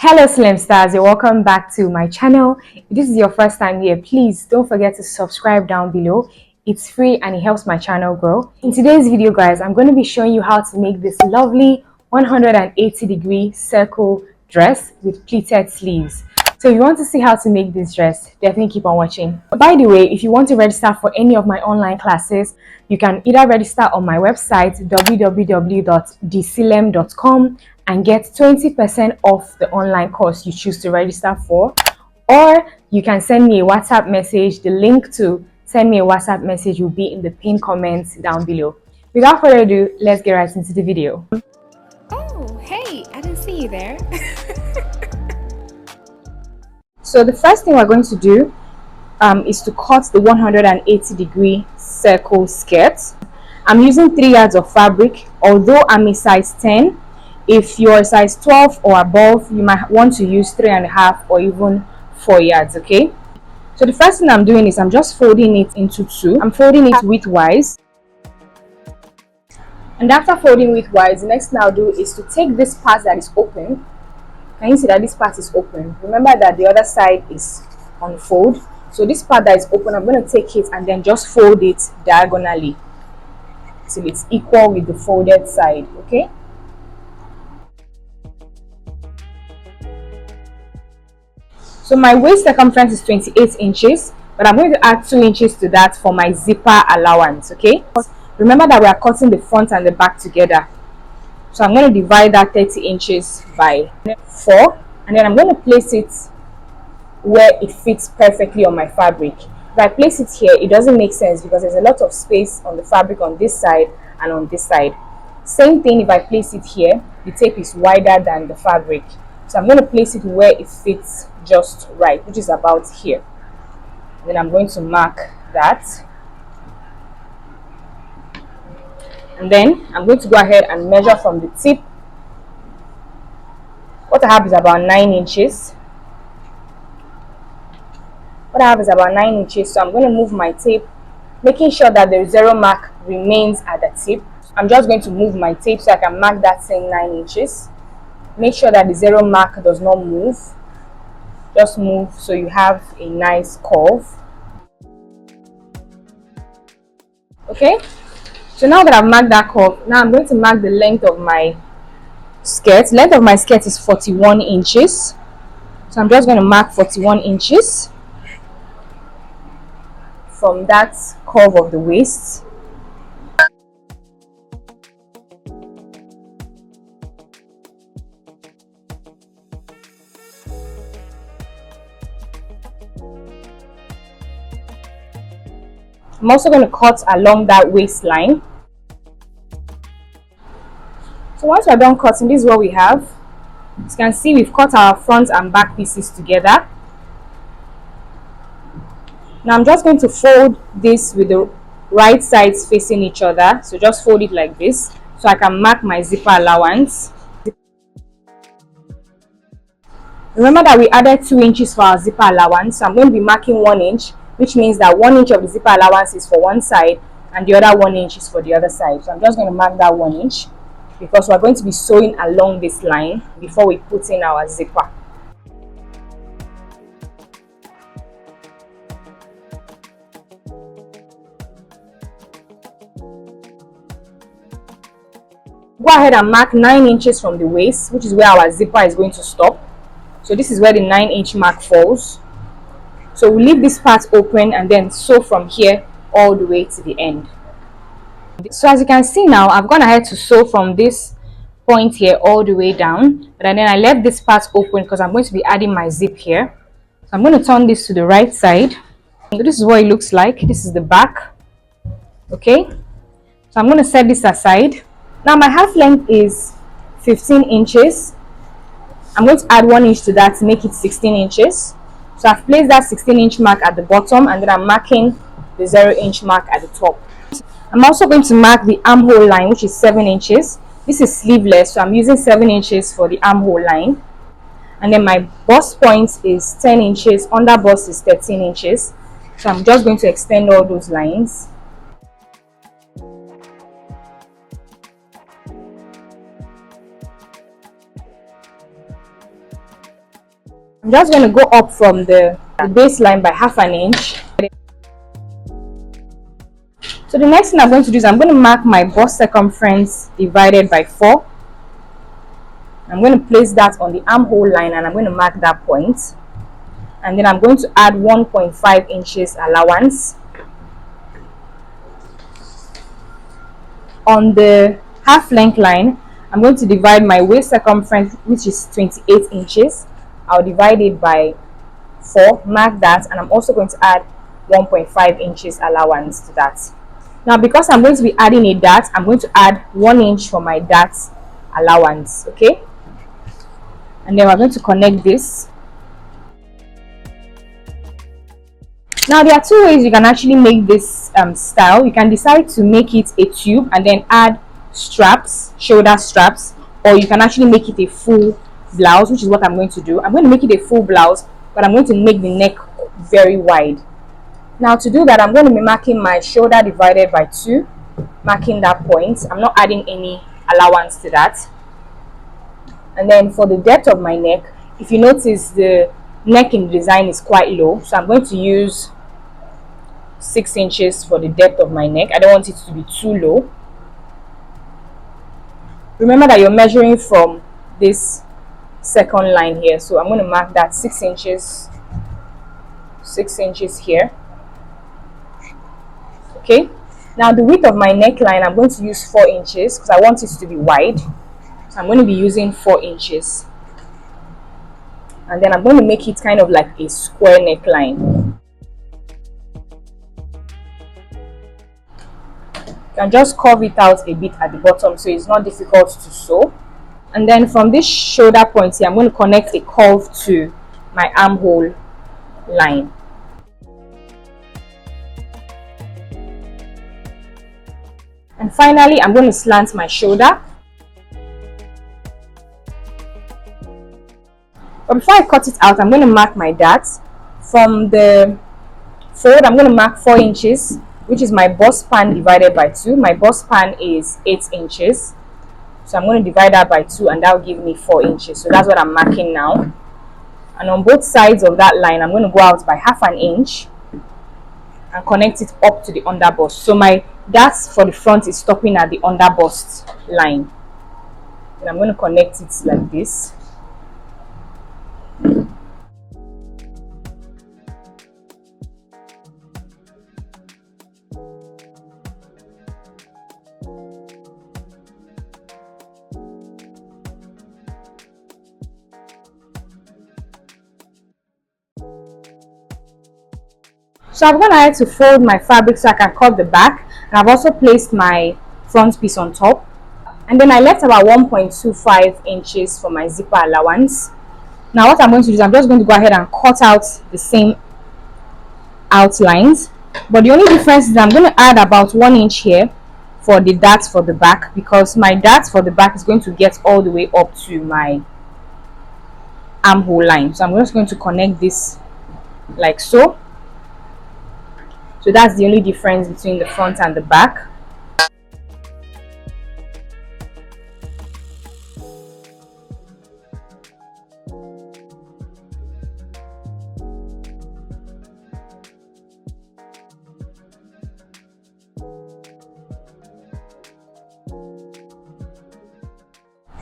Hello Slim Stars, you're welcome back to my channel. If this is your first time here, please don't forget to subscribe down below. It's free and it helps my channel grow. In today's video guys, I'm going to be showing you how to make this lovely 180-degree circle dress with pleated sleeves. So if you want to see how to make this dress, definitely keep on watching. By the way, if you want to register for any of my online classes, you can either register on my website www.silem.com and get 20% off the online course you choose to register for, or you can send me a WhatsApp message. The link to send me a WhatsApp message will be in the pinned comments down below. Without further ado, let's get right into the video. Oh, hey, I didn't see you there. So the first thing we're going to do is to cut the 180-degree circle skirt. I'm using 3 yards of fabric. Although I'm a size 10, if you're a size 12 or above, you might want to use 3.5 or even 4 yards. Okay, so the first thing I'm doing is I'm just folding it into two. I'm folding it widthwise, and after folding widthwise, the next thing I'll do is to take this part that is open. Can you see that this part is open? Remember that the other side is unfold. So this part that is open, I'm going to take it and then just fold it diagonally till it's equal with the folded side. Okay, so my waist circumference is 28 inches, but I'm going to add 2 inches to that for my zipper allowance. Okay, remember that we are cutting the front and the back together. So I'm going to divide that 30 inches by 4, and then I'm going to place it where it fits perfectly on my fabric. If I place it here, it doesn't make sense because there's a lot of space on the fabric on this side and on this side. Same thing if I place it here, the tape is wider than the fabric. So I'm going to place it where it fits just right, which is about here. Then I'm going to mark that. And then I'm going to go ahead and measure from the tip. What I have is about 9 inches. What I have is about 9 inches. So I'm going to move my tape, making sure that the 0 mark remains at the tip. I'm just going to move my tape so I can mark that same 9 inches. Make sure that the 0 mark does not move. Just move so you have a nice curve. Okay, so now that I've marked that curve, now I'm going to mark the length of my skirt. Length of my skirt is 41 inches. So I'm just going to mark 41 inches from that curve of the waist. I'm also going to cut along that waistline. So once we're done cutting, this is what we have. As you can see, we've cut our front and back pieces together. Now I'm just going to fold this with the right sides facing each other. So just fold it like this so I can mark my zipper allowance. Remember that we added 2 inches for our zipper allowance. So I'm going to be marking 1 inch, which means that 1 inch of the zipper allowance is for one side and the other 1 inch is for the other side. So I'm just going to mark that 1 inch because we're going to be sewing along this line before we put in our zipper. Go ahead and mark 9 inches from the waist, which is where our zipper is going to stop. So this is where the 9-inch mark falls. So we'll leave this part open and then sew from here all the way to the end. So as you can see now, I've gone ahead to sew from this point here all the way down, but then I left this part open because I'm going to be adding my zip here. So I'm going to turn this to the right side. So this is what it looks like. This is the back. Okay, so I'm going to set this aside. Now my half length is 15 inches. I'm going to add 1 inch to that to make it 16 inches. So I've placed that 16-inch mark at the bottom, and then I'm marking the 0-inch mark at the top. I'm also going to mark the armhole line, which is 7 inches. This is sleeveless, so I'm using 7 inches for the armhole line. And then my bust point is 10 inches, under bust is 13 inches. So I'm just going to extend all those lines. I'm just going to go up from the baseline by half an inch. So the next thing I'm going to do is I'm going to mark my bust circumference divided by 4. I'm going to place that on the armhole line and I'm going to mark that point. And then I'm going to add 1.5 inches allowance. On the half length line, I'm going to divide my waist circumference, which is 28 inches. I'll divide it by 4, mark that, and I'm also going to add 1.5 inches allowance to that. Now, because I'm going to be adding a dart, I'm going to add 1 inch for my dart allowance, okay? And then we're going to connect this. Now, there are two ways you can actually make this style. You can decide to make it a tube and then add straps, shoulder straps, or you can actually make it a full blouse, which is what I'm going to do. I'm going to make it a full blouse, but I'm going to make the neck very wide. Now, to do that, I'm going to be marking my shoulder divided by 2, marking that point. I'm not adding any allowance to that. And then for the depth of my neck, if you notice, the neck in the design is quite low, so I'm going to use 6 inches for the depth of my neck. I don't want it to be too low. Remember that you're measuring from this second line here, so I'm going to mark that 6 inches, 6 inches here. Okay, now the width of my neckline, I'm going to use 4 inches because I want it to be wide. So I'm going to be using 4 inches. And then I'm going to make it kind of like a square neckline. You can just curve it out a bit at the bottom so it's not difficult to sew. And then from this shoulder point here, I'm going to connect a curve to my armhole line. And finally, I'm going to slant my shoulder. But before I cut it out, I'm going to mark my dart. From the fold, I'm going to mark 4 inches, which is my bust span divided by 2. My bust span is 8 inches. So I'm going to divide that by 2 and that will give me 4 inches. So that's what I'm marking now. And on both sides of that line, I'm going to go out by half an inch and connect it up to the underbust. So my dart for the front is stopping at the underbust line. And I'm going to connect it like this. So I've gone ahead to fold my fabric so I can cut the back, and I've also placed my front piece on top. And then I left about 1.25 inches for my zipper allowance. Now what I'm going to do is I'm just going to go ahead and cut out the same outlines. But the only difference is I'm going to add about 1 inch here for the dart for the back, because my dart for the back is going to get all the way up to my armhole line. So I'm just going to connect this like so. So that's the only difference between the front and the back.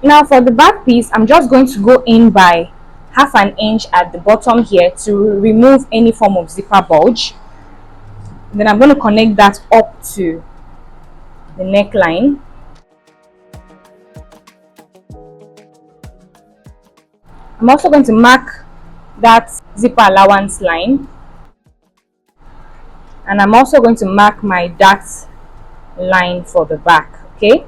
Now for the back piece, I'm just going to go in by half an inch at the bottom here to remove any form of zipper bulge. Then I'm going to connect that up to the neckline. I'm also going to mark that zipper allowance line. And I'm also going to mark my dart line for the back, okay?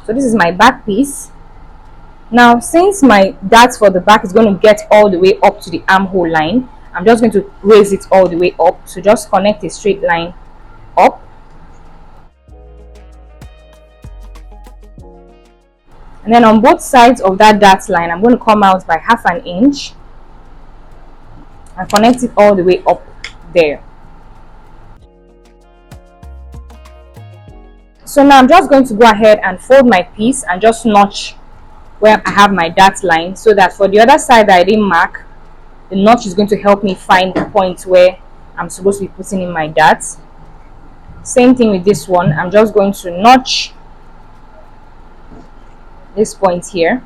So this is my back piece. Now, since my dart for the back is going to get all the way up to the armhole line, I'm just going to raise it all the way up. So just connect a straight line up. And then on both sides of that dart line, I'm going to come out by half an inch and connect it all the way up there. So now I'm just going to go ahead and fold my piece and just notch where I have my dart line, so that for the other side that I didn't mark, the notch is going to help me find the point where I'm supposed to be putting in my darts. Same thing with this one. I'm just going to notch this point here.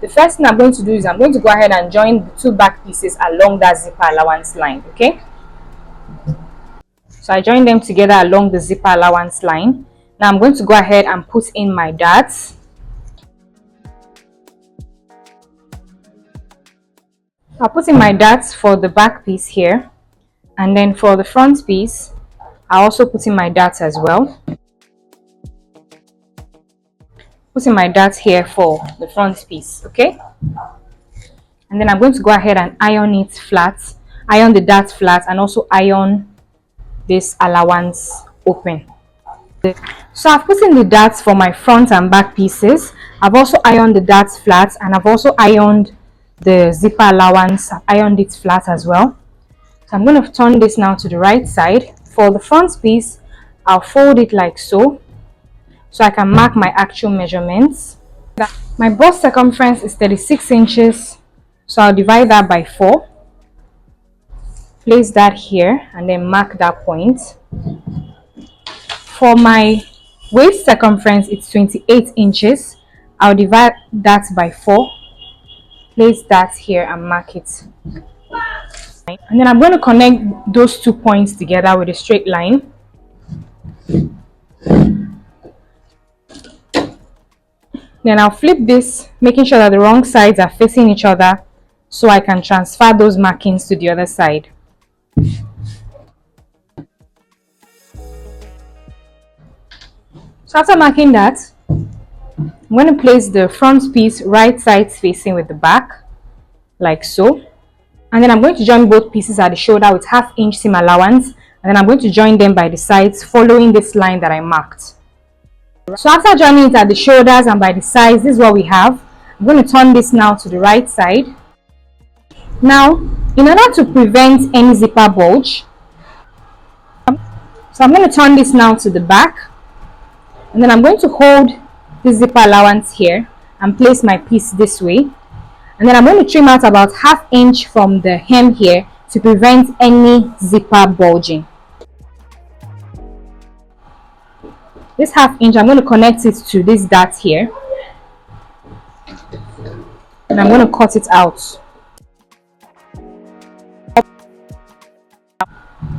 The first thing I'm going to do is I'm going to go ahead and join the two back pieces along that zipper allowance line. Okay, so I join them together along the zipper allowance line. Now I'm going to go ahead and put in my darts. I'll put in my darts for the back piece here, and then for the front piece I'll also put in my darts as well. Putting my darts here for the front piece. Okay, and then I'm going to go ahead and iron it flat, iron the dart flat, and also iron this allowance open. So I've put in the darts for my front and back pieces. I've also ironed the darts flat, and I've also ironed the zipper allowance. I've ironed it flat as well. So I'm going to turn this now to the right side. For the front piece, I'll fold it like so I can mark my actual measurements. My bust circumference is 36 inches, so I'll divide that by 4. Place that here and then mark that point. For my waist circumference, it's 28 inches. I'll divide that by 4. Place that here and mark it. And then I'm going to connect those 2 points together with a straight line. Then I'll flip this, making sure that the wrong sides are facing each other, so I can transfer those markings to the other side. So after marking that, I'm going to place the front piece right sides facing with the back, like so. And then I'm going to join both pieces at the shoulder with 1/2 inch seam allowance, and then I'm going to join them by the sides following this line that I marked. So after joining it at the shoulders and by the sides, this is what we have. I'm going to turn this now to the right side. Now, in order to prevent any zipper bulge, so I'm going to turn this now to the back, and then I'm going to hold this zipper allowance here and place my piece this way, and then I'm going to trim out about 1/2 inch from the hem here to prevent any zipper bulging. This 1/2 inch, I'm going to connect it to this dart here, and I'm going to cut it out.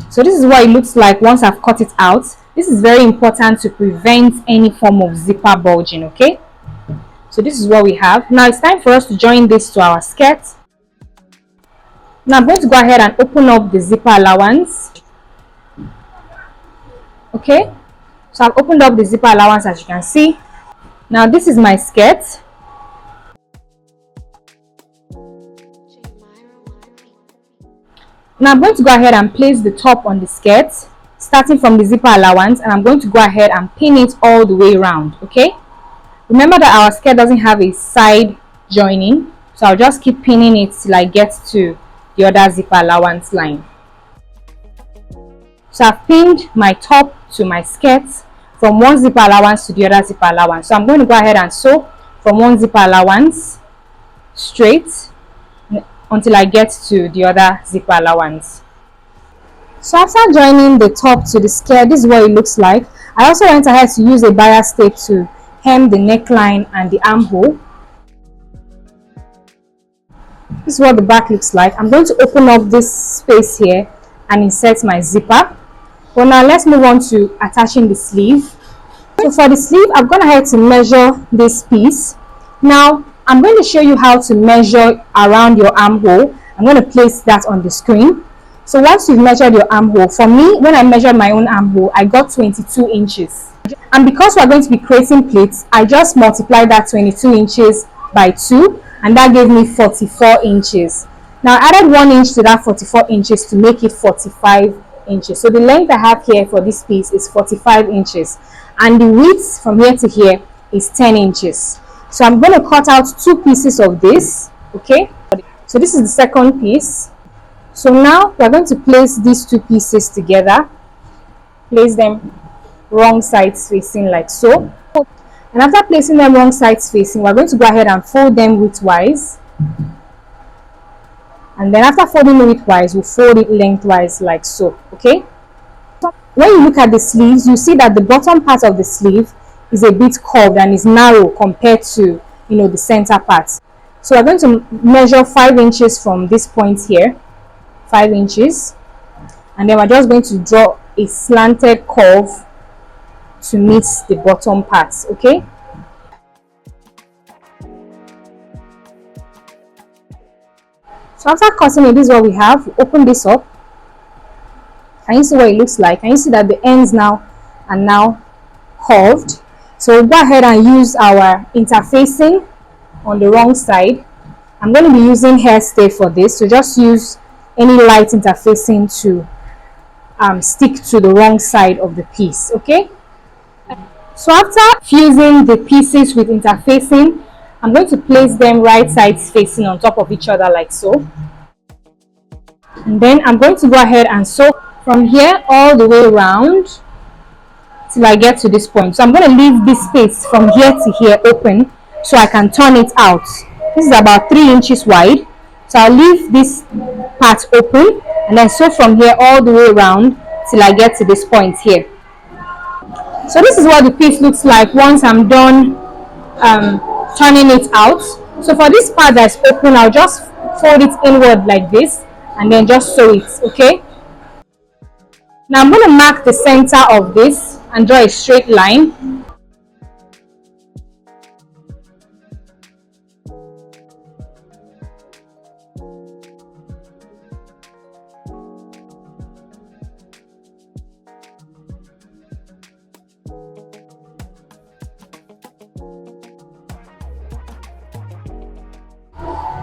So this is what it looks like once I've cut it out. This is very important to prevent any form of zipper bulging. Okay, so this is what we have. Now it's time for us to join this to our skirt. Now I'm going to go ahead and open up the zipper allowance. Okay, so I've opened up the zipper allowance, as you can see. Now this is my skirt. Now I'm going to go ahead and place the top on the skirt, starting from the zipper allowance, and I'm going to go ahead and pin it all the way around. Okay, remember that our skirt doesn't have a side joining, so I'll just keep pinning it till I get to the other zipper allowance line. So I've pinned my top to my skirt from one zipper allowance to the other zipper allowance. So I'm going to go ahead and sew from one zipper allowance straight until I get to the other zipper allowance. So after joining the top to the skirt, this is what it looks like. I also went ahead to use a bias tape to hem the neckline and the armhole. This is what the back looks like. I'm going to open up this space here and insert my zipper. Well, now let's move on to attaching the sleeve. So for the sleeve, I've gone ahead to measure this piece. Now I'm going to show you how to measure around your armhole. I'm going to place that on the screen. So once you've measured your armhole, for me, when I measured my own armhole, I got 22 inches. And because we're going to be creating pleats, I just multiplied that 22 inches by 2, and that gave me 44 inches. Now I added 1 inch to that 44 inches to make it 45 inches. So the length I have here for this piece is 45 inches, and the width from here to here is 10 inches. So I'm going to cut out 2 pieces of this. Okay, so this is the second piece. So now we're going to place these two pieces together, place them wrong sides facing like so. And after placing them wrong sides facing, we're going to go ahead and fold them widthwise. And then after folding it widthwise, we'll fold it lengthwise like so. Okay. When you look at the sleeves, you see that the bottom part of the sleeve is a bit curved and is narrow compared to the center part. So we're going to measure 5 inches from this point here, 5 inches, and then we're just going to draw a slanted curve to meet the bottom part. Okay. So after cutting it, this is what we have. We open this up. Can you see what it looks like? Can you see that the ends now are now curved? So we'll go ahead and use our interfacing on the wrong side. I'm going to be using hairstay for this, so just use any light interfacing to stick to the wrong side of the piece. Okay. So after fusing the pieces with interfacing, I'm going to place them right sides facing on top of each other like so. And then I'm going to go ahead and sew from here all the way around till I get to this point. So I'm going to leave this space from here to here open so I can turn it out. This is about 3 inches wide. So I'll leave this part open and then sew from here all the way around till I get to this point here. So this is what the piece looks like once I'm done turning it out. So for this part that's open, I'll just fold it inward like this and then just sew it. Okay. Now I'm going to mark the center of this and draw a straight line.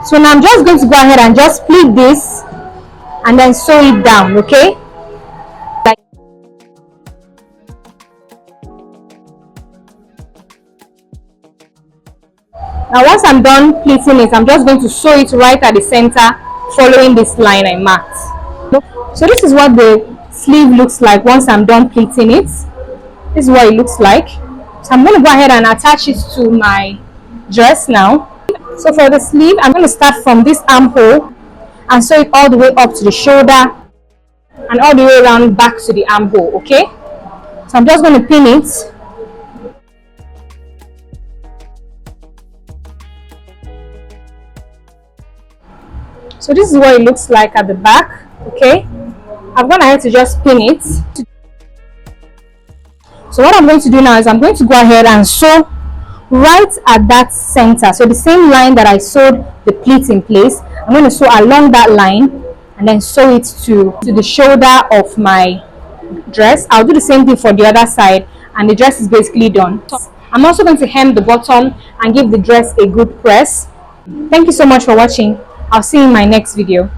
So now I'm just going to go ahead and just pleat this and then sew it down. Okay. Now once I'm done pleating it, I'm just going to sew it right at the center following this line I marked. So this is what the sleeve looks like once I'm done pleating it. This is what it looks like. So I'm going to go ahead and attach it to my dress now. So for the sleeve, I'm going to start from this armhole and sew it all the way up to the shoulder and all the way around back to the armhole. Okay. So I'm just going to pin it. So this is what it looks like at the back. Okay, I've gone ahead to just pin it. So what I'm going to do now is I'm going to go ahead and sew right at that center. So the same line that I sewed the pleat in place, I'm going to sew along that line and then sew it to the shoulder of my dress. I'll do the same thing for the other side and the dress is basically done. I'm also going to hem the bottom and give the dress a good press. Thank you so much for watching. I'll see you in my next video.